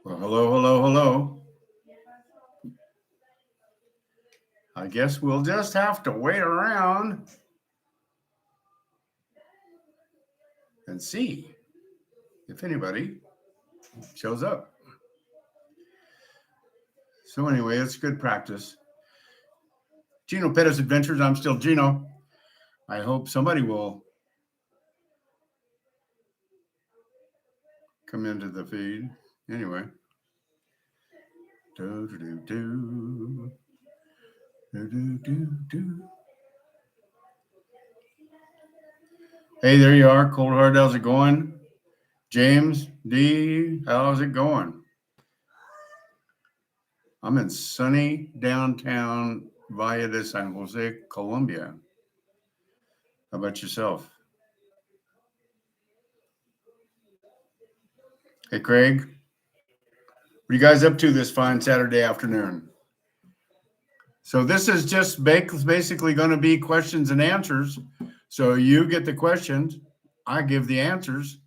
Well, hello, hello, hello. I guess we'll just have to wait around and see if anybody shows up. So, anyway, it's good practice. Gino Pettis Adventures. I'm still Gino. I hope somebody will come into the feed. Anyway. Do, do, do, do. Do, do, do, do. Hey, there you are. Cold Hard, how's it going? James D, how's it going? I'm in sunny downtown Valle de San Jose, Colombia. How about yourself? Hey, Craig, what are you guys up to this fine Saturday afternoon? So this is just basically going to be questions and answers. So you get the questions, I give the answers.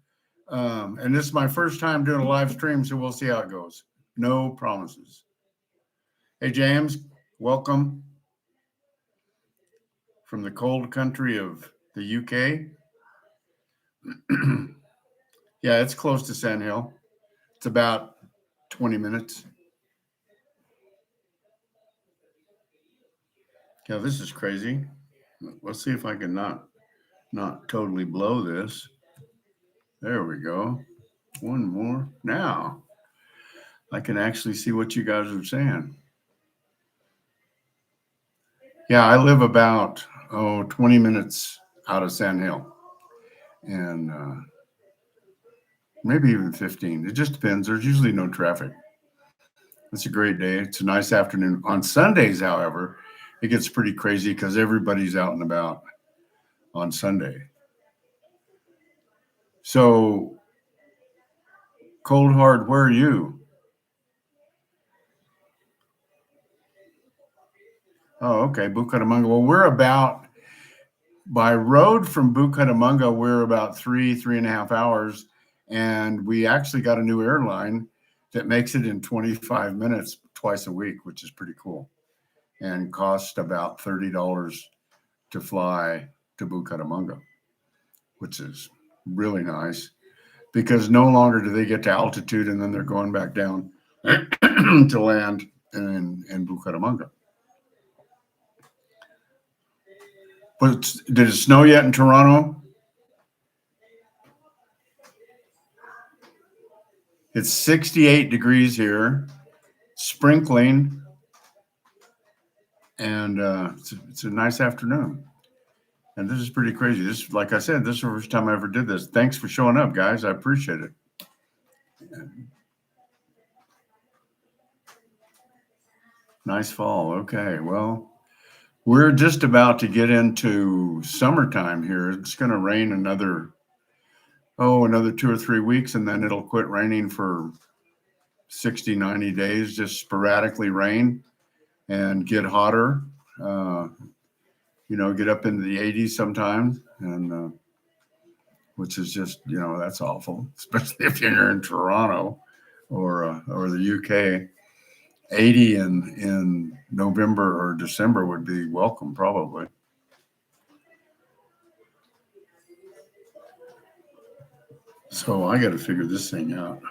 And this is my first time doing a live stream, so we'll see how it goes. No promises. Hey, James, welcome from the cold country of the UK. Yeah, it's close to Sand Hill. It's about 20 minutes. Yeah, this is crazy. Let's see if I can not totally blow this. There we go. One more. Now I can actually see what you guys are saying. Yeah, I live about 20 minutes out of Sand Hill. And maybe even 15. It just depends. There's usually no traffic. It's a great day. It's a nice afternoon. On Sundays, however, it gets pretty crazy because everybody's out and about on Sunday. So, Cold Hard, where are you? Oh, okay. Bucaramanga. Well, we're about, by road from Bucaramanga, we're about 3.5 hours. And we actually got a new airline that makes it in 25 minutes twice a week, which is pretty cool. And cost about $30 to fly to Bucaramanga, which is really nice because no longer do they get to altitude and then they're going back down to land in Bucaramanga. But did it snow yet in Toronto? It's 68 degrees here, sprinkling, and it's a nice afternoon. And this is pretty crazy. This, like I said, this is the first time I ever did this. Thanks for showing up, guys. I appreciate it. Nice fall. Okay, well, we're just about to get into summertime here. It's going to rain another 2 or 3 weeks, and then it'll quit raining for 60, 90 days, just sporadically rain and get hotter. Get up into the 80s sometimes, and which is just, that's awful, especially if you're in Toronto or the UK. 80 in November or December would be welcome, probably. So I got to figure this thing out.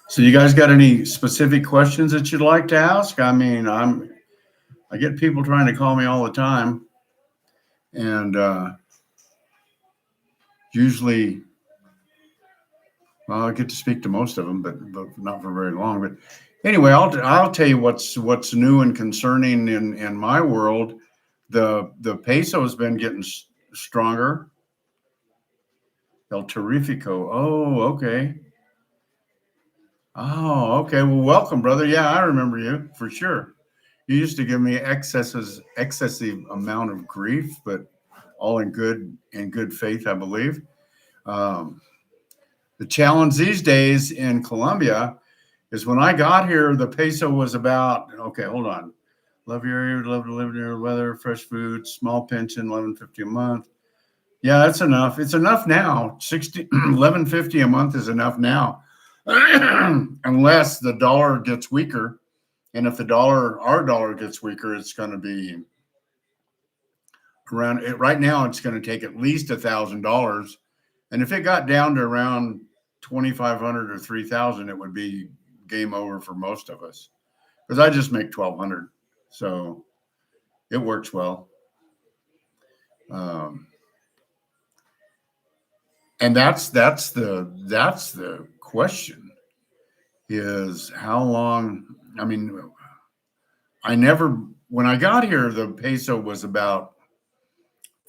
So you guys got any specific questions that you'd like to ask? I mean, I get people trying to call me all the time, and usually, well, I get to speak to most of them, but not for very long. But anyway, I'll tell you what's new and concerning in my world. The peso has been getting stronger. El Terrifico. Oh, okay. Oh, okay. Well, welcome, brother. Yeah, I remember you for sure. You used to give me excessive amount of grief, but all in good faith, I believe. The challenge these days in Colombia is when I got here, the peso was about, okay, hold on. Love your area, would love to live near the weather, fresh food, small pension, $11.50 a month. Yeah, that's enough. It's enough now. $11.50 a month is enough now. Unless the dollar gets weaker. And if our dollar gets weaker, it's going to be around it. Right now, it's going to take at least $1,000. And if it got down to around 2,500 or 3,000, it would be game over for most of us. Because I just make 1,200. So it works well. And that's the question, is how long. I mean, when I got here, the peso was about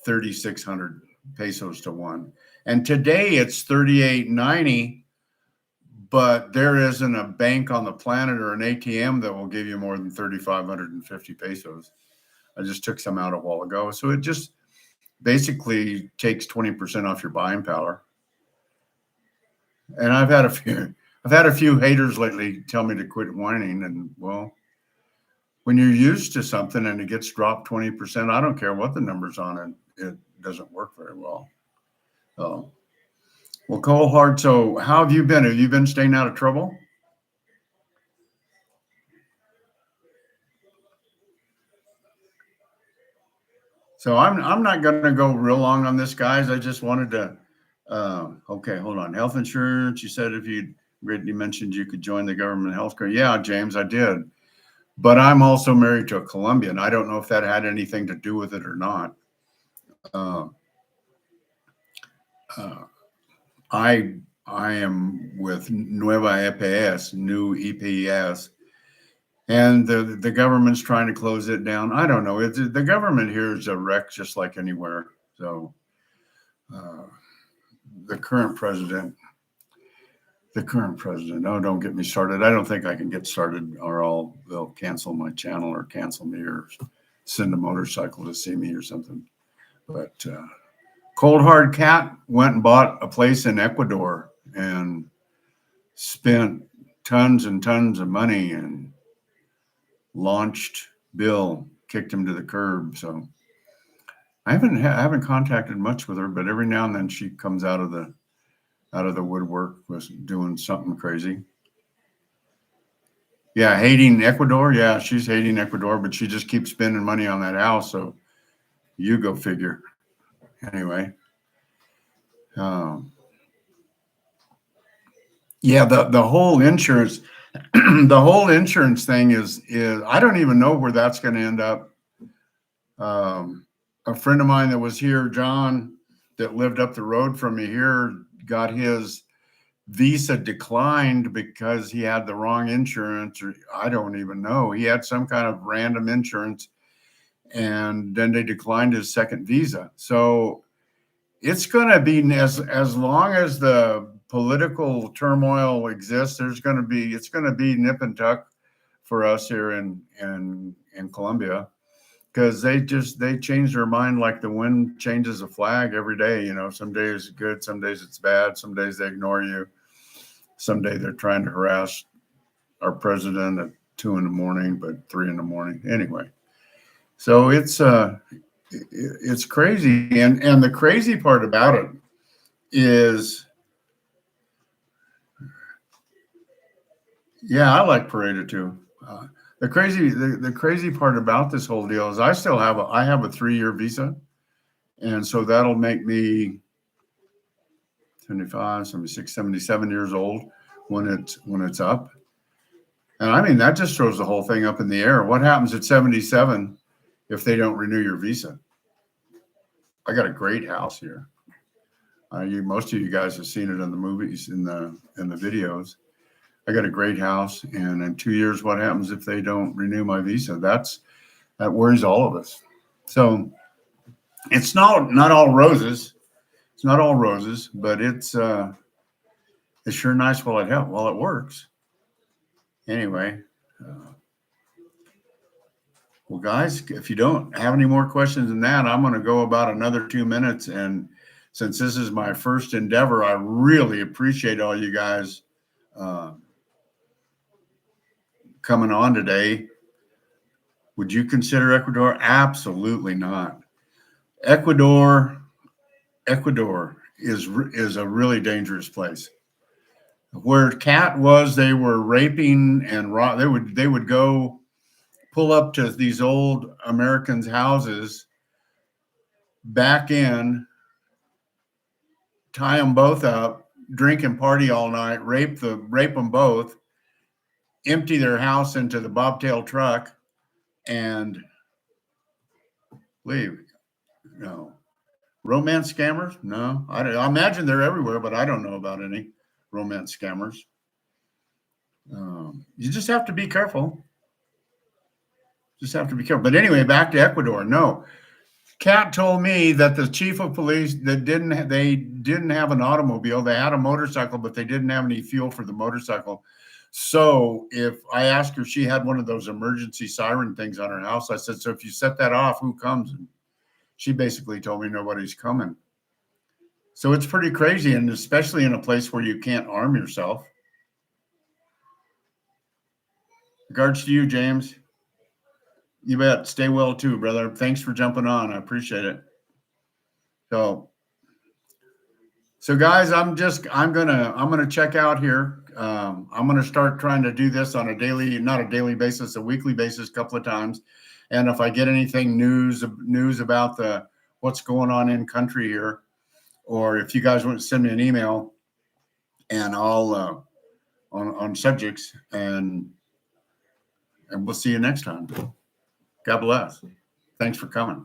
3,600 pesos to one, and today it's 38.90. But there isn't a bank on the planet or an ATM that will give you more than 3,550 pesos. I just took some out a while ago, so it just basically takes 20% off your buying power. And I've had a few haters lately tell me to quit whining. And well, when you're used to something and it gets dropped 20%, I don't care what the number's on it. It doesn't work very well. Oh, well, Cold Hard. So how have you been? Have you been staying out of trouble? So I'm not going to go real long on this, guys. I just wanted to. Okay, hold on. Health insurance. You said you mentioned you could join the government healthcare. Yeah, James, I did. But I'm also married to a Colombian. I don't know if that had anything to do with it or not. I am with Nueva EPS, new EPS, and the government's trying to close it down. I don't know. The government here is a wreck, just like anywhere. So the current president. Oh, don't get me started. I don't think I can get started, or they'll cancel my channel or cancel me or send a motorcycle to see me or something. But Cold Hard Cat went and bought a place in Ecuador and spent tons and tons of money and launched Bill, kicked him to the curb. So I haven't contacted much with her, but every now and then she comes out of the woodwork was doing something crazy. Yeah, hating Ecuador. Yeah, she's hating Ecuador, but she just keeps spending money on that house. So you go figure. Anyway, yeah, the whole insurance, the whole insurance thing is I don't even know where that's going to end up. A friend of mine that was here, John, that lived up the road from me here, got his visa declined because he had the wrong insurance, or I don't even know. He had some kind of random insurance, and then they declined his second visa. So it's going to be, as long as the political turmoil exists, it's going to be nip and tuck for us here in Colombia, because they change their mind like the wind changes a flag every day. You know, some days it's good, some days it's bad, some days they ignore you, someday they're trying to harass our president at 2 a.m, but 3 a.m. Anyway, so it's crazy, and the crazy part about it is, yeah, I like Pareto too. The crazy part about this whole deal is I have a 3-year visa, and so that'll make me 75, 76, 77 years old when it's up. And I mean, that just throws the whole thing up in the air. What happens at 77 if they don't renew your visa? I got a great house here. Most of you guys have seen it in the movies, in the videos. I got a great house, and in 2 years, what happens if they don't renew my visa? That worries all of us. So it's not all roses. It's not all roses, but it's sure nice while it works. Anyway, well, guys, if you don't have any more questions than that, I'm going to go about another 2 minutes. And since this is my first endeavor, I really appreciate all you guys coming on today. Would you consider Ecuador? Absolutely not. Ecuador is a really dangerous place. Where Cat was, they were raping and they would go pull up to these old Americans' houses, back in, tie them both up, drink and party all night, rape them both, empty their house into the bobtail truck, and leave. No. Romance scammers? No. I imagine they're everywhere, but I don't know about any romance scammers. You just have to be careful. But anyway, back to Ecuador. No. Cat told me that the chief of police they didn't have an automobile. They had a motorcycle, but they didn't have any fuel for the motorcycle. So if I asked her if she had one of those emergency siren things on her house, I said, so if you set that off, who comes? And she basically told me nobody's coming. So it's pretty crazy, and especially in a place where you can't arm yourself. Regards to you, James. You bet. Stay well too, brother. Thanks for jumping on. I appreciate it. So guys, I'm gonna check out here. I'm gonna start trying to do this on not a daily basis, a weekly basis, a couple of times. And if I get anything news about what's going on in country here, or if you guys want to send me an email, and I'll on subjects, and we'll see you next time. God bless. Thanks for coming.